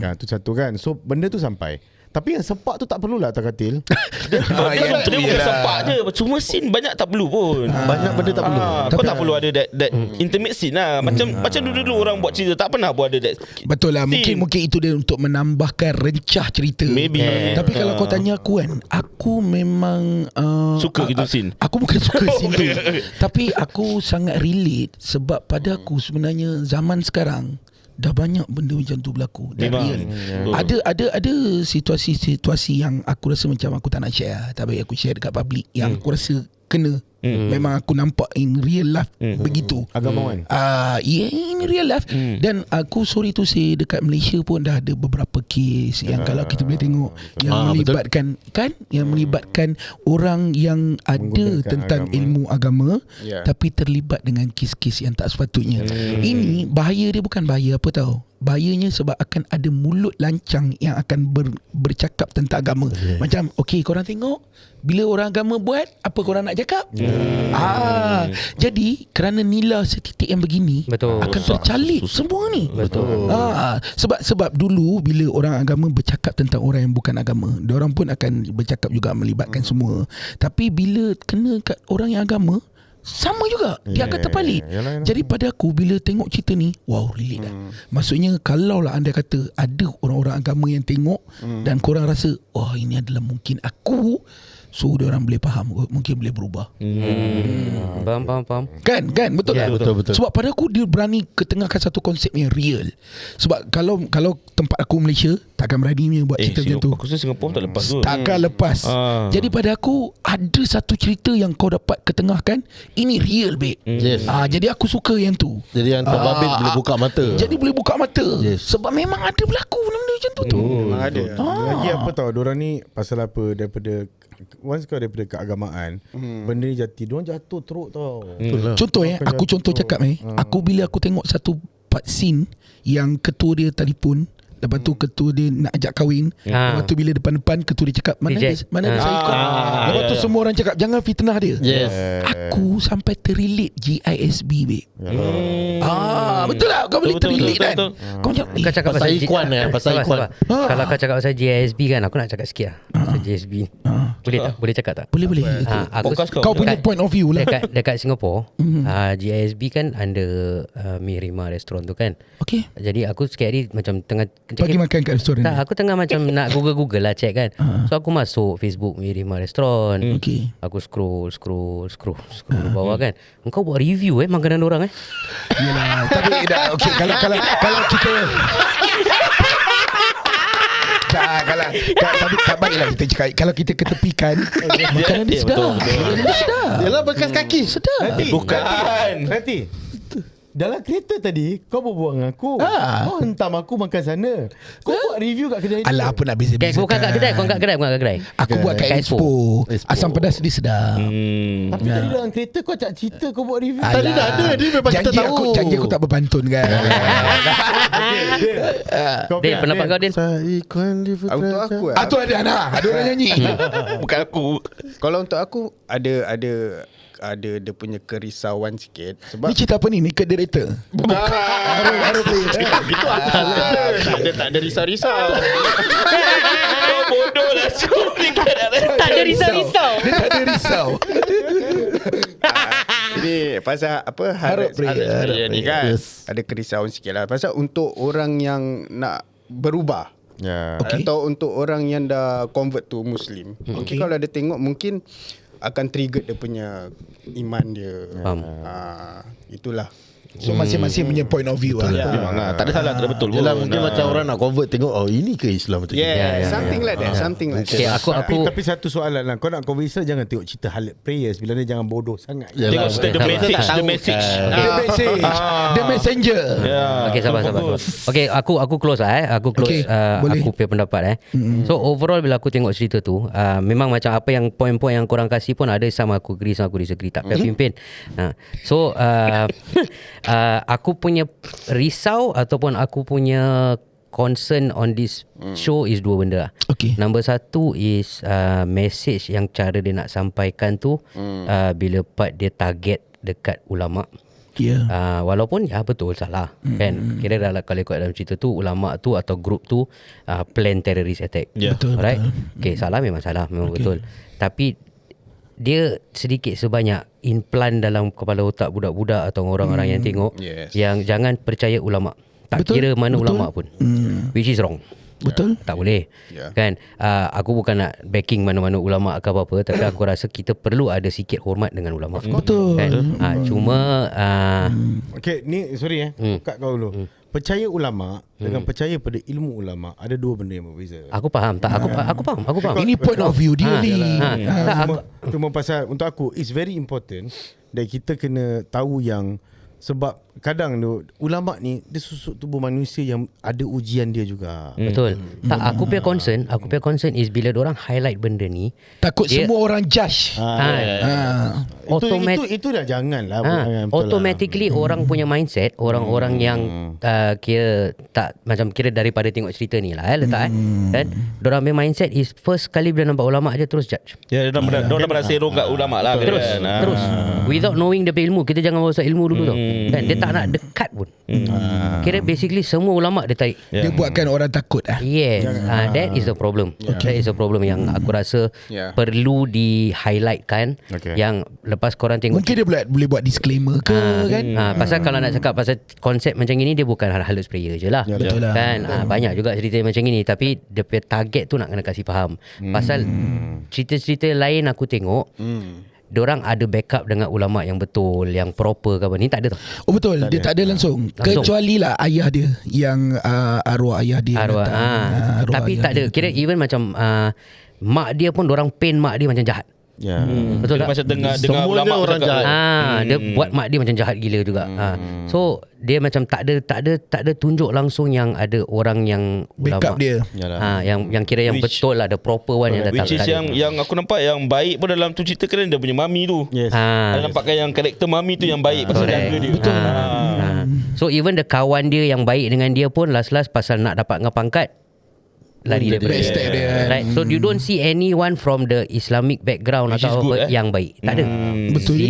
Kan tu satu kan. So benda tu sampai. Tapi yang sepak tu tak perlulah Takatil. Dia bukan sepak je. Cuma scene banyak tak perlu pun. Banyak benda tak perlu. Kau tak perlu ada that intimate scene lah. Macam dulu-dulu orang buat cerita tak pernah buat ada that. betul lah. scene. Mungkin itu dia untuk menambahkan rencah cerita. Maybe. Tapi kalau kau tanya aku kan, aku memang Suka gitu scene. Aku bukan suka scene tu. Tapi aku sangat relate. Sebab pada aku sebenarnya zaman sekarang dah banyak benda macam tu berlaku. Dan Memang. real. Ada situasi-situasi yang aku rasa macam aku tak nak share. Tak baik aku share dekat public. Yang aku rasa kena. Memang aku nampak in real life begitu. Agamawan. In real life. Dan aku sorry to say, dekat Malaysia pun dah ada beberapa kes yang kalau kita boleh tengok yang melibatkan yang melibatkan orang yang ada Menggunakan tentang agama. ilmu agama, Yeah. tapi terlibat dengan kes-kes yang tak sepatutnya. Ini bahaya dia bukan bahaya apa tahu. bahayanya sebab akan ada mulut lancang yang akan bercakap tentang agama. Macam korang tengok bila orang agama buat, apa korang nak cakap? Jadi kerana nila setitik yang begini, betul, akan tercalik semua ni. Betul. Sebab dulu bila orang agama bercakap tentang orang yang bukan agama, diorang pun akan bercakap juga melibatkan semua. Tapi bila kena kat orang yang agama, sama juga, dia akan terpalit. Jadi pada aku bila tengok cerita ni, wow, relate lah. Maksudnya kalau lah anda kata ada orang-orang agama yang tengok dan korang rasa ini adalah mungkin aku, so diorang boleh faham, mungkin boleh berubah. Faham. Kan betul Ya, tak? betul. Sebab pada aku dia berani ketengahkan satu konsep yang real. Sebab kalau tempat aku Malaysia takkan berani buat cerita macam tu. Aku rasa Singapura tak lepas tu. Takkan lepas. Jadi pada aku ada satu cerita yang kau dapat ketengahkan, ini real babe. Yes. Jadi aku suka yang tu. Jadi yang terbabit boleh buka mata. Jadi boleh buka mata. Yes. Sebab memang ada berlaku benda macam tu. Memang ada. Lagi apa tahu diorang ni pasal apa, daripada once kau daripada keagamaan, benda ni diorang jatuh teruk tau. Contoh aku contoh cakap aku bila aku tengok satu part scene yang ketua dia telefon, lepas tu ketua dia nak ajak kahwin, lepas tu bila depan-depan ketua dia cakap mana dia saya ikut. Lepas tu semua orang cakap jangan fitnah dia. Yes. Aku sampai terrelate GISB babe. Betul tak? Kau boleh terrelate kan? Kau macam Kau cakap Pasal ikwan pasal ikwan. Kalau kau cakap pasal GISB kan, aku nak cakap sikit lah pasal GISB ni. Boleh tak? Boleh cakap tak? boleh. Kau punya point of view lah. Dekat Singapore, GISB kan under Mirima Restaurant tu kan. Okay. Jadi aku sikit hari macam tengah Bagi makan kat restoran tak, ni. aku tengah macam nak Google lah check kan. So aku masuk Facebook Mirima Restaurant. Okay. Aku scroll bawah kan. Engkau buat review makanan orang Yelah. Tapi okay, kalau kita tapi tak baiklah kita cakap. Kalau kita ketepikan, makanan dia sedap. Makanan dia sedap. Yalah bekas kaki. Sedap. Nanti dalam kereta tadi kau berbual dengan aku. Kau hentam aku makan sana. Kau buat review kat kedai. Alah, apa nak beza-beza. Bukan kat kedai, bukan kat kedai. Aku buat kat Expo. Asam pedas dia sedap. Tapi tadi dalam kereta kau cakap cerita, kau buat review. Tadi dah ada, dia memang kita tahu. Janji aku tak berpantun kan. Din, pendapat kau Din? Ikwan di Untuk aku Tu ada anak. Ada orang nyanyi. bukan aku. Kalau untuk aku ada dia punya kerisauan sikit sebab Ni cerita apa ni? Naked director. Haru player. itu aku tak ada risau-risau. Bodoh lah. Tak ada risau-risau. Dia tak ada risau. Ini pasal apa Harap player ni kan. Yes. Ada kerisauan sikit lah. Pasal untuk orang yang nak berubah, Okay. atau untuk orang yang dah convert to Muslim, okay, kalau dia tengok mungkin akan trigger dia punya iman dia. Faham. Itulah. So masing-masing punya point of view lah. Memang lah. Tak ada salah, tak ada betul. Yelah mungkin macam orang nak convert, tengok ini ke Islam tu. Something like that. Something like Okay, that. Tapi satu soalan lah, kau nak convince jangan tengok cerita highlight prayers. Bila ni jangan bodoh sangat. Tengok cerita the message. The messenger. Okay, sabar. Okay, aku close lah Aku close boleh. aku punya pendapat So overall bila aku tengok cerita tu, memang macam apa yang poin-poin yang korang kasih pun ada sama aku agree, sama aku disagree. Tak payah pimpin. So aku punya risau ataupun aku punya concern on this show is dua benda lah. Okay. Number satu is message yang cara dia nak sampaikan tu, bila part dia target dekat ulama'. Walaupun betul salah kan, kira kalau ikut dalam cerita tu ulama' tu atau group tu plan terrorist attack. Betul, Alright. betul. Okay, salah memang betul. Tapi dia sedikit sebanyak implant dalam kepala otak budak-budak atau orang-orang yang tengok, yang jangan percaya ulama'. Tak Betul, kira mana betul. ulama' pun, which is wrong. Betul. Tak boleh kan. Aku bukan nak backing mana-mana ulama' ke apa-apa, tapi aku rasa kita perlu ada sikit hormat dengan ulama'. Betul. Kan? Cuma Okay, ni sorry kat kau dulu. Percaya ulama' dengan percaya pada ilmu ulama' ada dua benda yang berbeza. aku faham tak? Aku faham. Ini point of view dia ni. Cuma pasal untuk aku it's very important that kita kena tahu yang sebab kadang tu ulama ni dia susuk tubuh manusia yang ada ujian dia juga. Betul. Tak, aku punya concern is bila orang highlight benda ni, Takut dia- semua orang judge. Itu dah janganlah. Automatically orang punya mindset, orang-orang yang kira tak macam kira daripada tengok cerita ni lah letak kan. Dorang punya mindset is first kali bila nampak ulama je terus judge. Ya, dia dah berasa serong kat ulama lah. Terus without knowing dia punya ilmu. Kita jangan bawa ilmu dulu tau kan. Dia tak nak dekat pun. Kira basically semua ulama dia tarik. Dia buatkan orang takut lah. Yes, that is the problem. That is the problem yang aku rasa perlu di-highlightkan. Yang lepas korang tengok Mungkin dia boleh buat disclaimer ke kan. pasal kalau nak cakap pasal konsep macam ini, dia bukan halus prayer je lah. betul lah. Kan banyak juga cerita macam ini, tapi dia punya target tu nak kena kasih faham. Pasal cerita-cerita lain aku tengok diorang ada backup dengan ulama yang betul, yang proper ke apa. Ni tak ada tau. Oh betul, dia tak ada langsung. Kecuali lah ayah dia yang arwah ayah dia. Arwah, arwah tapi ayah tak ada. dia. Kira even macam mak dia pun dorang paint mak dia macam jahat. Ya. Betul tak? Masa dengar Semuanya ulama orang cakap, jahat. Dia buat mak dia macam jahat gila juga. So dia macam tak ada tunjuk langsung yang ada orang yang Backup ulama. dia. Yang kira yang betul lah, the proper one yang datang. which is yang aku nampak yang baik pun dalam tu cerita keren dia punya mami tu. Yes. Dia nampakkan yang karakter mami tu yang baik pasal jaga dia. Betul. So even the kawan dia yang baik dengan dia pun last pasal nak dapat dengan pangkat lari daripada backstab dia. Right. So you don't see anyone from the Islamic background Which is atau good, apa yang baik. Tak ada. Betul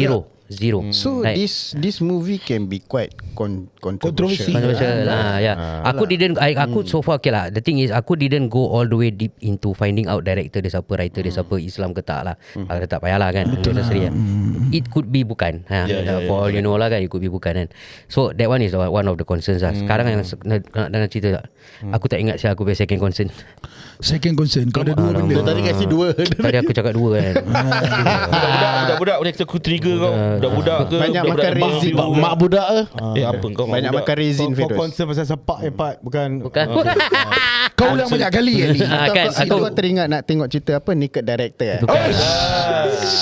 Zero. So Right. this movie can be quite Controversial. controversial. Aku aku so far okay lah. The thing is aku didn't go all the way deep into finding out director dia siapa, writer dia siapa, Islam ke tak lah. Kalau tak payahlah kan. Betul lah. It could be bukan. For all you know lah kan, it could be bukan kan. So that one is one of the concerns lah. Sekarang yang nak dengar cerita, aku tak ingat siapa aku punya second concern. Second concern, kau ada dua benda. Dia tadi kasi 2. Tadi aku cakap 2 kan. Budak-budak boleh aku trigger kau. Budak-budak ke Banyak budak-budak makan rezim. barbecue. Mak budak ke? Apa kau mak Banyak budak? makan resin For Firdaus. concern pasal sepak Pat bukan. Kau ulang banyak kali Ali. Kan Aku aku teringat nak tengok cerita apa Naked Director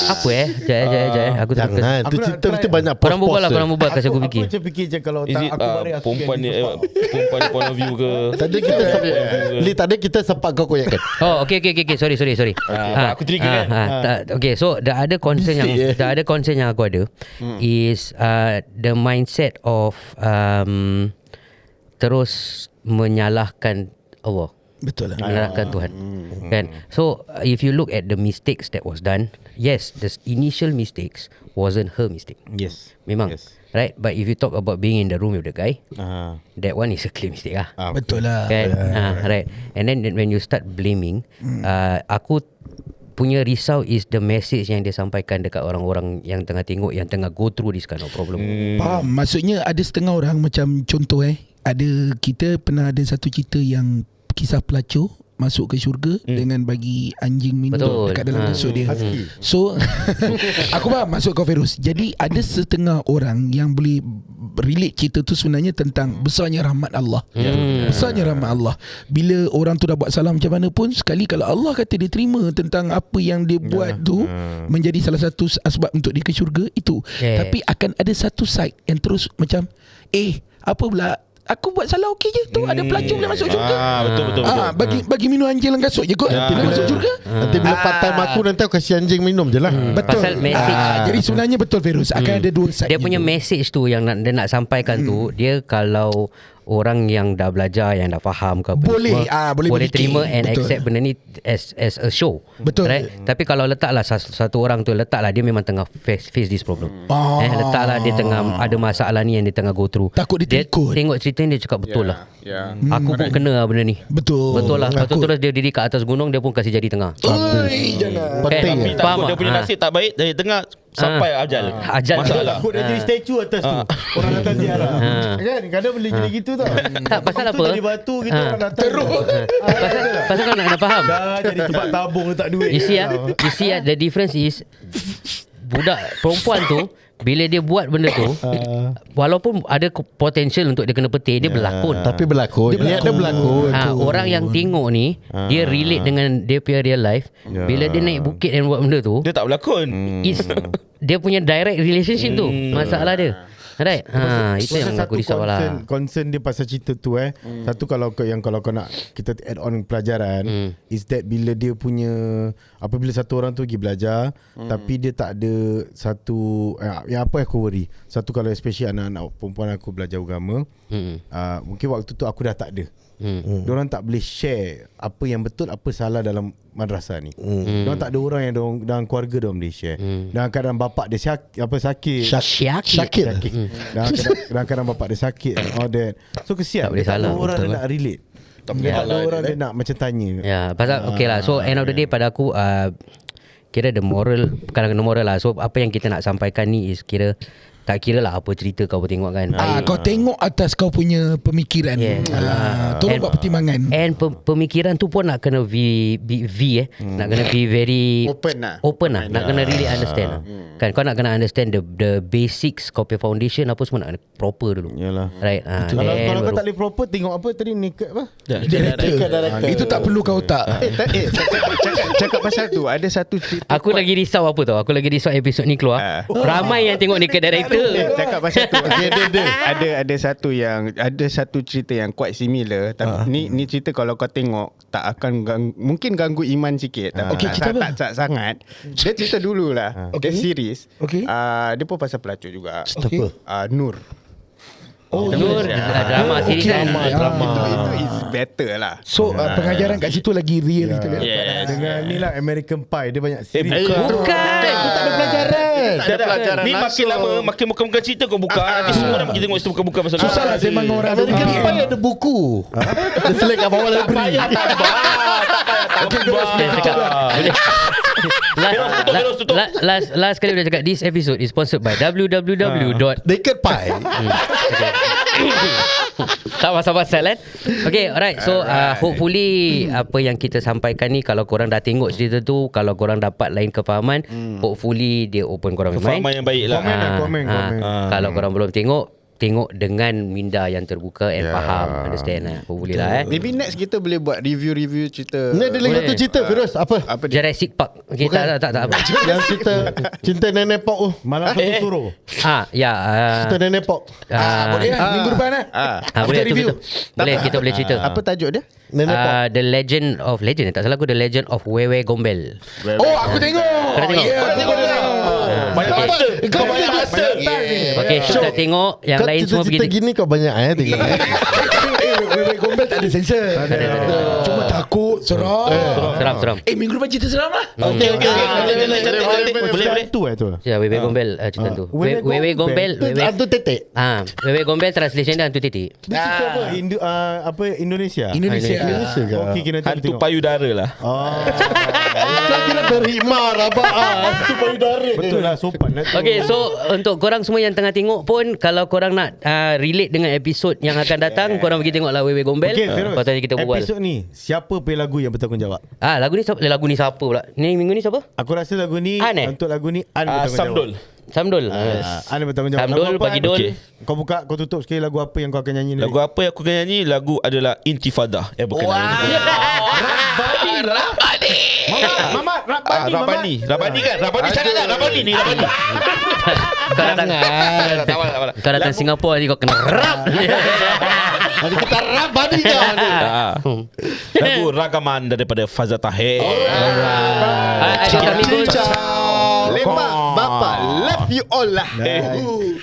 apa Jap aku tak Jangan. Tu cerita mesti banyak Korang berbual lah, pos-pos. korang berbual kasi aku fikir. Aku macam fikir je kalau Is tak it aku balik aku perempuan ni biar perempuan point of view ke? Tadi kita tadi kita sepak kau koyakkan. Oh okay sorry aku trigger kan? Okay, so the other concern yang aku ada is the mindset of terus menyalahkan Allah, Betul lah. menyalahkan Tuhan kan. So if you look at the mistakes that was done, yes, the initial mistakes wasn't her mistake. Yes. Memang right, but if you talk about being in the room with the guy, that one is a clear mistake lah. Betul lah. Kan? Right. And then when you start blaming, aku punya risau is the message yang dia sampaikan dekat orang-orang yang tengah tengok, yang tengah go through this kind of problem. Faham. Maksudnya ada setengah orang macam contoh ada kita pernah ada satu cerita yang kisah pelacur masuk ke syurga dengan bagi anjing minum Betul. dekat dalam kasut dia. So aku faham maksud kau Feiruz. Jadi ada setengah orang yang boleh relate cerita tu sebenarnya tentang besarnya rahmat Allah. Besarnya rahmat Allah. Bila orang tu dah buat salah macam mana pun, sekali kalau Allah kata dia terima tentang apa yang dia buat tu menjadi salah satu asbab untuk dia ke syurga itu. Tapi akan ada satu side yang terus macam apa pula, aku buat salah okey je tu, ada pelacur boleh masuk syurga. Betul. Bagi minum anjing dalam kasut je kot, boleh masuk syurga. Nanti bila part time aku nanti aku kasi anjing minum je lah. Betul. Pasal message. Jadi sebenarnya betul Feiruz, akan ada dua side. Dia punya message tu yang dia nak sampaikan tu, dia kalau orang yang dah belajar, yang dah faham ke apa Boleh, semua, boleh berfikir. terima and Betul. accept benda ni as a show. Betul. Right? Tapi kalau letaklah satu orang tu, letaklah dia memang tengah face this problem. Letaklah dia tengah ada masalah ni yang dia tengah go through. Takut dia terikut. Tengok cerita ni, dia cakap betul lah. Aku pun kena lah benda ni. Betul. Betul lah. Lepas tu Takut. terus dia diri kat atas gunung, dia pun kasih jadi tengah. Jangan. Penting. Tapi Faham takut dia tak? punya nasib tak baik dari tengah sampai ajal. Masalah. Takut dia jadi statue atas tu. Orang atas ziarah. Kan kadang boleh jadi gitu tau. Tak, pasal Tu apa? jadi batu kita orang datang. Teruk. Pasal kau nak kena faham. Dah jadi tempat tabung letak duit. You see the difference is budak perempuan tu bila dia buat benda tu, walaupun ada potential untuk dia kena petir, dia berlakon. Tapi berlakon. Niat dia berlakon. Orang yang tengok ni, dia relate dengan dia punya real life. Bila dia naik bukit dan buat benda tu, Dia tak berlakon. is dia punya direct relationship tu masalah dia. Right. Itu yang aku risau lah. Concern dia pasal cerita tu Satu kalau kau nak kita add on pelajaran is that bila dia punya apabila satu orang tu pergi belajar tapi dia tak ada satu yang apa aku worry. Satu kalau especially anak-anak perempuan aku belajar agama, mungkin waktu tu aku dah tak ada. Diorang tak boleh share apa yang betul, apa salah dalam madrasah ni. Diorang tak ada orang yang dalam keluarga diorang boleh share. Dalam keadaan bapak dia sakit. Dalam keadaan bapak dia sakit and all that. So kesian. Tak boleh salah. Tak ada orang dia nak relate. Tak ada orang dia nak macam tanya. Ya, pasal okay lah. So end of the day pada aku kira the moral, bukan the moral lah. So apa yang kita nak sampaikan ni is kira tak kira lah apa cerita kau tengok kan. Kau tengok atas kau punya pemikiran. Tolong buat pertimbangan. And pemikiran tu pun nak kena nak kena be very Open lah. Nak kena really understand lah. Kan kau nak kena understand the basics, kau punya foundation apa semua nak kena proper dulu. Yalah. Right. Kalau kau tak boleh proper, tengok apa tadi naked apa? Director. Itu tak perlu kau tak. Cakap pasal tu, ada satu cerita. Aku lagi risau apa tau. Aku lagi risau episod ni keluar. Ramai yang tengok Naked Director. Cakap pasal tu. Ada satu cerita yang quite similar. Tapi ni cerita kalau kau tengok tak akan mungkin ganggu iman sikit. Tapi tak sangat. Dia cerita dululah. Dia series. Dia pun pasal pelacur juga. Nur. Nur drama series kan. Itu is better lah. So pengajaran kat situ lagi real kita lihat. Dengan ni lah American Pie. Dia banyak Bukan. series. Itu tak ada pelajaran. Tak ada pelajaran. Ni makin lama makin bukan cerita kau buka. Nanti semua orang pergi tengok situ buka-buka pasal Susah lah sembang orang ada American Pie ada buku. Dia select kat bawah library. Last kali udah cakap, this episode is sponsored by www. Naked Pie. Tak pasal-pasal kan. Okay, alright. So hopefully apa yang kita sampaikan ni, kalau korang dah tengok cerita tu, kalau korang dapat lain kefahaman, hopefully dia open korang punya mind. Kefahaman yang baik lah. Komen. Kalau korang belum tengok dengan minda yang terbuka and faham, understand lah. Hopefully lah Maybe next kita boleh buat review cerita. Ni ada lagi satu cerita Firuz. Apa? Jurassic Park. Okay, tak apa. Yang cerita cinta nenek pok tu. Malam satu suruh. Cinta nenek pok. Boleh lah. Minggu depan lah. Boleh tu. Boleh, kita boleh cerita. Apa tajuk dia? Nenek pok. The Legend of tak salah aku, The Legend of Wewe Gombel. Aku tengok. Kau dah tengok? Banyak masa. Kau banyak masa. Okay, Syuk dah tengok. Yang lain semua cerita pergi gini kau banyak tengok. Gombel tak ada sensor. Cuma takut, seram. Seram. Minggu depan cerita seram lah. Okay. Boleh tu Ya, Wewe Gombel cerita tu. Wewe Gombel. Hantu tetek. Wewe Gombel translation dia hantu titik. Dia cerita apa Indonesia. Indonesia ke? Okey, kita nanti Hantu tengok. payudara lah. Kau kira berhikmah rabak. Hantu payudara. Betul lah, sopan lah tu. Okay, so untuk korang semua yang tengah tengok pun, kalau korang nak relate dengan episod yang akan datang, korang pergi tengoklah Wewe Gombel. Okay, Feroz, Lepas tu kita berbual. episod ni siapa play lagu yang bertanggungjawab? Lagu ni siapa pula? Ni minggu ni siapa? Aku rasa lagu ni untuk lagu ni An bertanggungjawab. Samdul. Samdul. An bertanggungjawab. Samdul Lagu apa, bagi An? Dol. Okay. Kau buka, kau tutup sekali lagu apa yang kau akan nyanyi. Lagu apa yang aku akan nyanyi? Lagu adalah Intifadah. Mamat, Rabani kan? Rabani sangat tak? Rabani ni. Kau datang Singapura nanti kau kena rap. Nanti kita rabani kau. Lagu Ragaman daripada Fazal Tahir. Alright. Lemak Bapak, love you all lah.